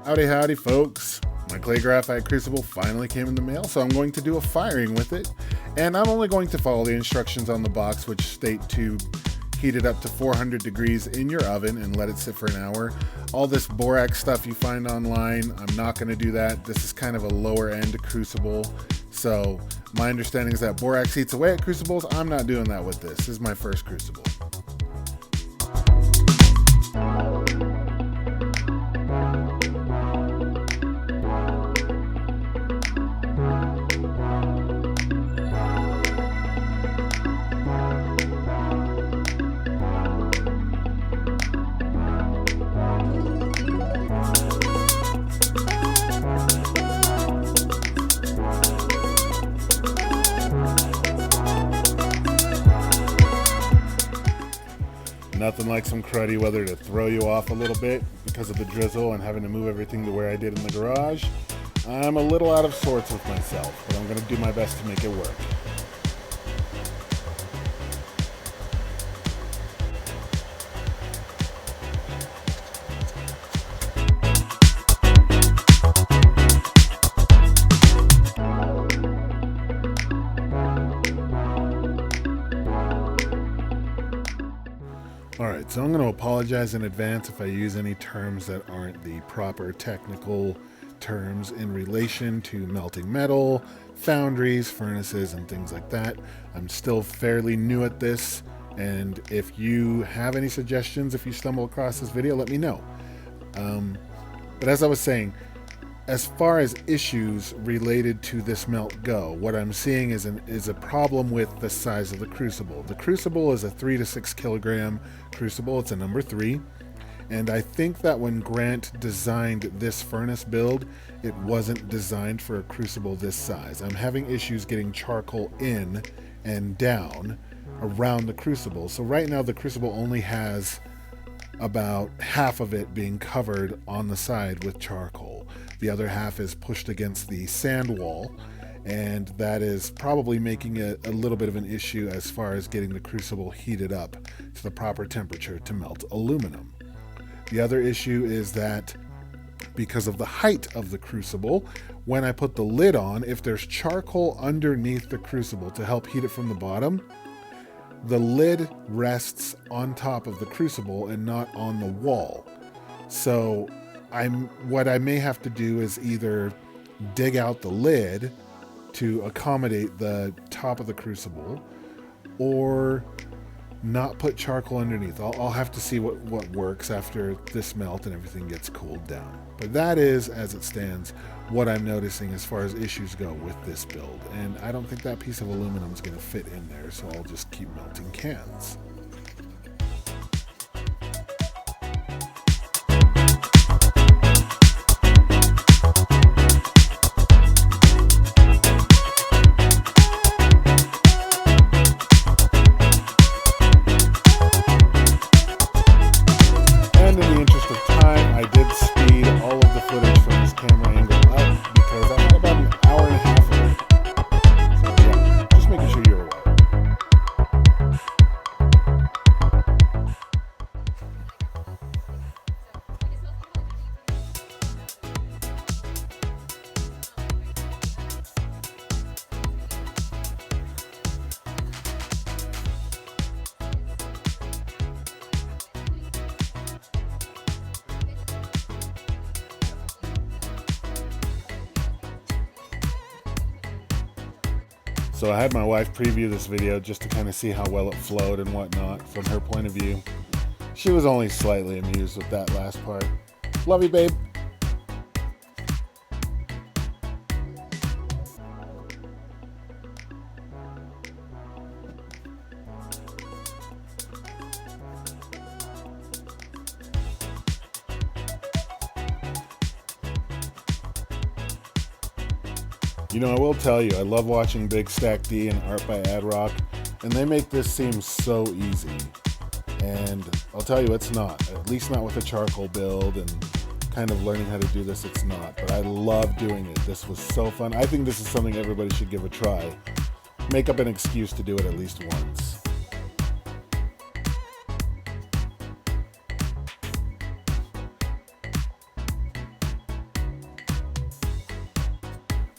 Howdy howdy folks, my clay graphite crucible finally came in the mail, so I'm going to do a firing with it, and I'm only going to follow the instructions on the box, which state to heat it up to 400 degrees in your oven and let it sit for an hour. All this borax stuff you find online, I'm not going to do that. This is kind of a lower end crucible, so my understanding is that borax eats away at crucibles. I'm not doing that with this. This is my first crucible. Nothing like some cruddy weather to throw you off a little bit because of the drizzle and having to move everything to where I did in the garage. I'm a little out of sorts with myself, but I'm going to do my best to make it work. Alright, so I'm going to apologize in advance if I use any terms that aren't the proper technical terms in relation to melting metal, foundries, furnaces, and things like that. I'm still fairly new at this, and if you have any suggestions, if you stumble across this video, let me know. But as I was saying, as far as issues related to this melt go, what I'm seeing is a problem with the size of the crucible. The crucible is a 3 to 6 kilogram crucible. It's a number 3. And I think that when Grant designed this furnace build, it wasn't designed for a crucible this size. I'm having issues getting charcoal in and down around the crucible. So right now the crucible only has about half of it being covered on the side with charcoal. The other half is pushed against the sand wall, and that is probably making it a little bit of an issue as far as getting the crucible heated up to the proper temperature to melt aluminum. The other issue is that because of the height of the crucible, when I put the lid on, if there's charcoal underneath the crucible to help heat it from the bottom, the lid rests on top of the crucible and not on the wall. So what I may have to do is either dig out the lid to accommodate the top of the crucible, or not put charcoal underneath. I'll have to see what works after this melt and everything gets cooled down. But that is, as it stands, what I'm noticing as far as issues go with this build. And I don't think that piece of aluminum is going to fit in there, so I'll just keep melting cans. So I had my wife preview this video just to kind of see how well it flowed and whatnot from her point of view. She was only slightly amused with that last part. Love you, babe. You know, I will tell you, I love watching Big Stack D and ArtByAdrock, and they make this seem so easy. And I'll tell you, it's not. At least not with a charcoal build and kind of learning how to do this, it's not. But I love doing it. This was so fun. I think this is something everybody should give a try. Make up an excuse to do it at least once.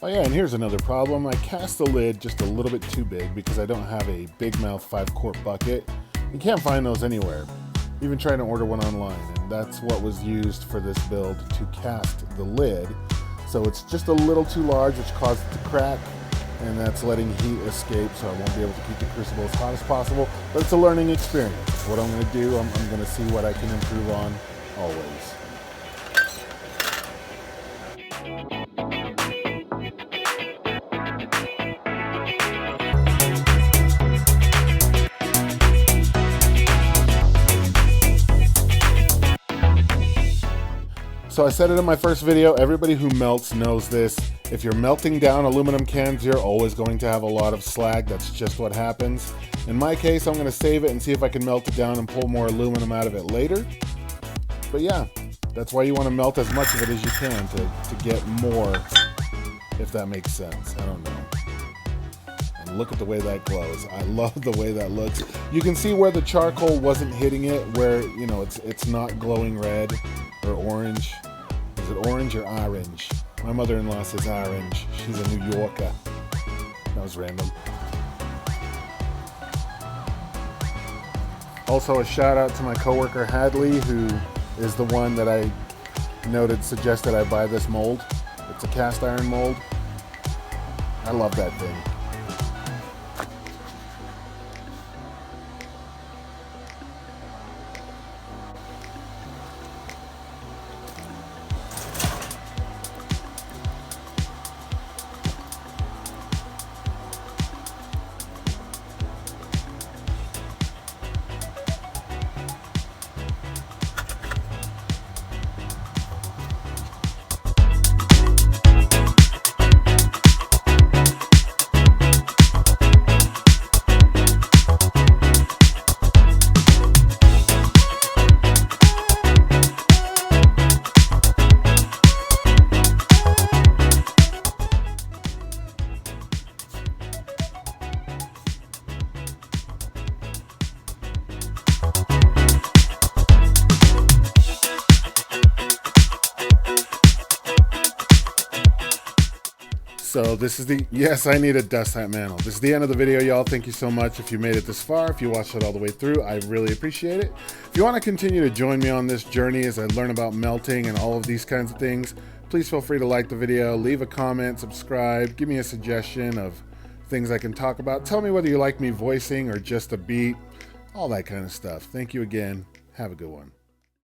Oh yeah, and here's another problem. I cast the lid just a little bit too big because I don't have a big mouth 5-quart bucket. You can't find those anywhere. Even trying to order one online, and that's what was used for this build to cast the lid. So it's just a little too large, which caused it to crack, and that's letting heat escape, so I won't be able to keep the Crucible as hot as possible. But it's a learning experience. What I'm going to do, I'm going to see what I can improve on always. So I said it in my first video, everybody who melts knows this. If you're melting down aluminum cans, you're always going to have a lot of slag. That's just what happens. In my case, I'm going to save it and see if I can melt it down and pull more aluminum out of it later. But yeah, that's why you want to melt as much of it as you can to get more, if that makes sense. I don't know. And look at the way that glows. I love the way that looks. You can see where the charcoal wasn't hitting it, where, you know, it's not glowing red or orange. Is it orange or orange? My mother-in-law says orange. She's a New Yorker. That was random. Also a shout out to my coworker Hadley, who is the one that I suggested I buy this mold. It's a cast iron mold. I love that thing. So this is yes, I need a dust hat mantle. This is the end of the video, y'all. Thank you so much if you made it this far. If you watched it all the way through, I really appreciate it. If you want to continue to join me on this journey as I learn about melting and all of these kinds of things, please feel free to like the video, leave a comment, subscribe, give me a suggestion of things I can talk about. Tell me whether you like me voicing or just a beat, all that kind of stuff. Thank you again. Have a good one.